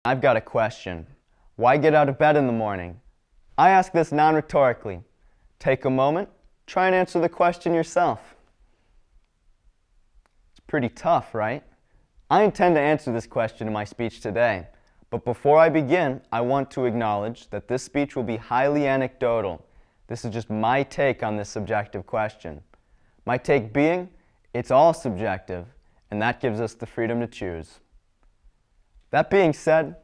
I've got a question. Why get out of bed in the morning? I ask this non-rhetorically. Take a moment, try and answer the question yourself. It's pretty tough, right? I intend to answer this question in my speech today, but before I begin, I want to acknowledge that this speech will be highly anecdotal. This is just my take on this subjective question. My take being, it's all subjective, and that gives us the freedom to choose. That being said,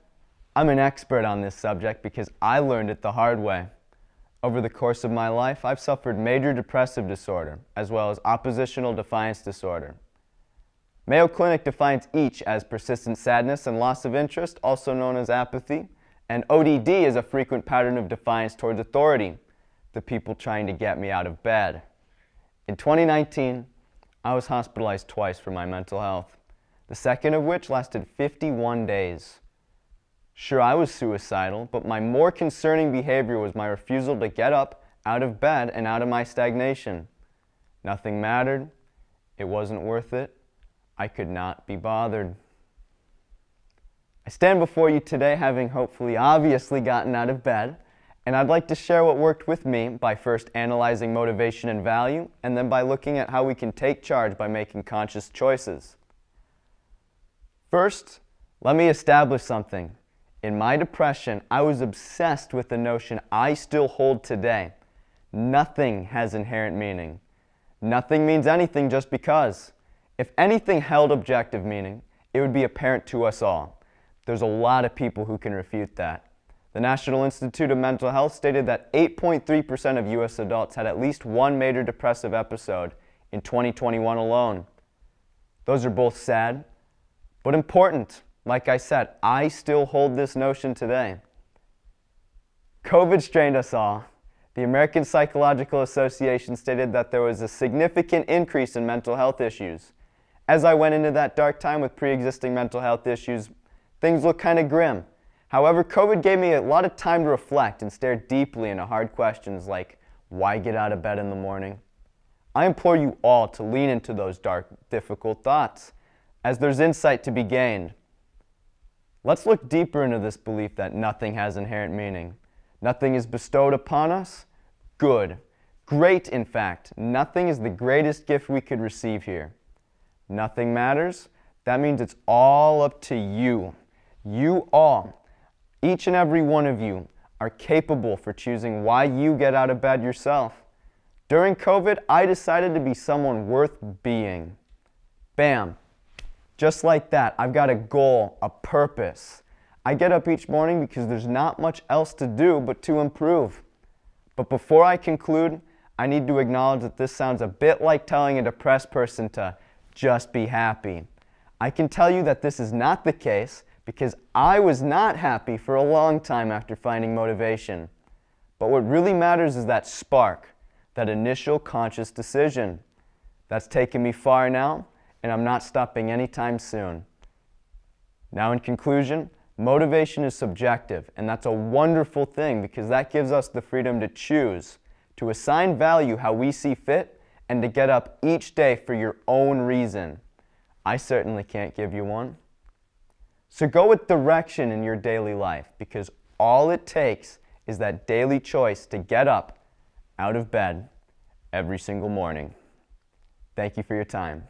I'm an expert on this subject because I learned it the hard way. Over the course of my life, I've suffered major depressive disorder, as well as oppositional defiance disorder. Mayo Clinic defines each as persistent sadness and loss of interest, also known as apathy, and ODD is a frequent pattern of defiance towards authority, the people trying to get me out of bed. In 2019, I was hospitalized twice for my mental health, the second of which lasted 51 days. Sure, I was suicidal, but my more concerning behavior was my refusal to get up, out of bed, and out of my stagnation. Nothing mattered. It wasn't worth it. I could not be bothered. I stand before you today having hopefully obviously gotten out of bed, and I'd like to share what worked with me by first analyzing motivation and value, and then by looking at how we can take charge by making conscious choices. First, let me establish something. In my depression, I was obsessed with the notion I still hold today. Nothing has inherent meaning. Nothing means anything just because. If anything held objective meaning, it would be apparent to us all. There's a lot of people who can refute that. The National Institute of Mental Health stated that 8.3% of U.S. adults had at least one major depressive episode in 2021 alone. Those are both sad, but important. Like I said, I still hold this notion today. COVID strained us all. The American Psychological Association stated that there was a significant increase in mental health issues. As I went into that dark time with pre-existing mental health issues, things looked kind of grim. However, COVID gave me a lot of time to reflect and stare deeply into hard questions like, why get out of bed in the morning? I implore you all to lean into those dark, difficult thoughts, as there's insight to be gained. Let's look deeper into this belief that nothing has inherent meaning. Nothing is bestowed upon us. Good. Great, in fact. Nothing is the greatest gift we could receive here. Nothing matters. That means it's all up to you. You all, each and every one of you, are capable for choosing why you get out of bed yourself. During COVID, I decided to be someone worth being. Bam. Just like that, I've got a goal, a purpose. I get up each morning because there's not much else to do but to improve. But before I conclude, I need to acknowledge that this sounds a bit like telling a depressed person to just be happy. I can tell you that this is not the case because I was not happy for a long time after finding motivation. But what really matters is that spark, that initial conscious decision. That's taken me far now, and I'm not stopping anytime soon. Now in conclusion, motivation is subjective, and that's a wonderful thing because that gives us the freedom to choose, to assign value how we see fit, and to get up each day for your own reason. I certainly can't give you one. So go with direction in your daily life because all it takes is that daily choice to get up out of bed every single morning. Thank you for your time.